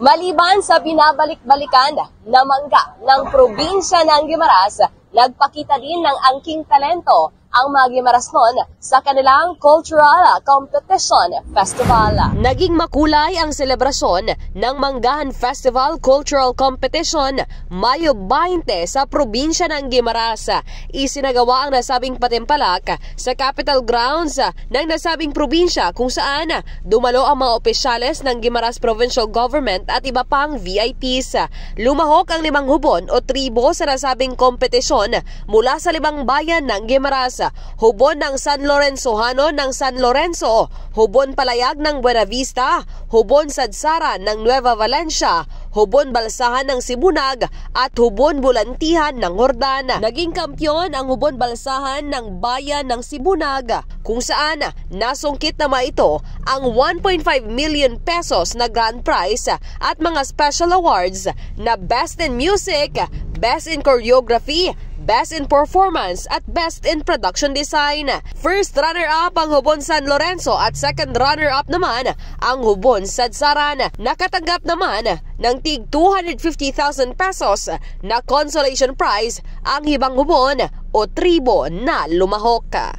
Maliban sa binabalik-balikan na mangga ng probinsya ng Guimaras, nagpakita din ng angking talento ang mga Guimarasnon sa kanilang Cultural Competition Festival. Naging makulay ang selebrasyon ng Manggahan Festival Cultural Competition Mayo 20 sa probinsya ng Guimaras. Isinagawa ang nasabing patimpalak sa Capital Grounds ng nasabing probinsya kung saan dumalo ang mga opisyales ng Guimaras Provincial Government at iba pang VIPs. Lumahok ang 5 hubon o tribo sa nasabing kompetisyon mula sa 5 bayan ng Guimaras. Hubon ng San Lorenzohano ng San Lorenzo, Hubon Palayag ng Buena Vista, Hubon Sadsara ng Nueva Valencia, Hubon Balsahan ng Sibunag at Hubon Bulantihan ng Hordana. Naging kampyon ang Hubon Balsahan ng Bayan ng Sibunag kung saan nasungkit naman ito ang 1.5 million pesos na grand prize at mga special awards na Best in Music, Best in Choreography, Best in Performance at Best in Production Design. First runner-up ang Hubon San Lorenzo at second runner-up naman ang Hubon Sadsaran. Nakatanggap naman ng tig 250,000 pesos na consolation prize ang ibang hubon o tribo na lumahok.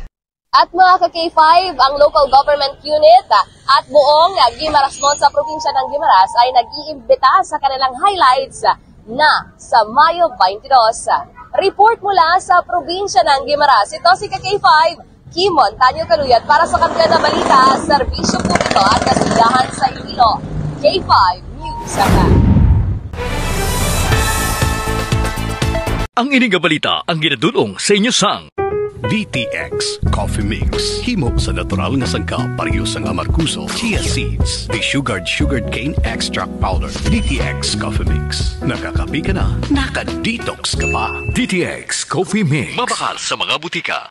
At mga ka-K5, ang local government unit at buong Guimarasnon sa probinsya ng Guimaras ay nag-iimbita sa kanilang highlights na sa Mayo 22. Report mula sa probinsya ng Guimaras. Ito si ka-K5, Kimon Tanyo Caluyat para sa Kampiyon na Balita, Serbisyo Publiko at Kasiyahan sa Iloilo. K5 News. Ang ining balita ang ginadulong sa inyo sang DTX Coffee Mix. Himo sa natural nga sangka pareho sang amarkuso, chia seeds, sugared cane extract powder. DTX Coffee Mix. Nakakapi ka na, naka-detox ka pa. DTX Coffee Mix. Mabakal sa mga butika.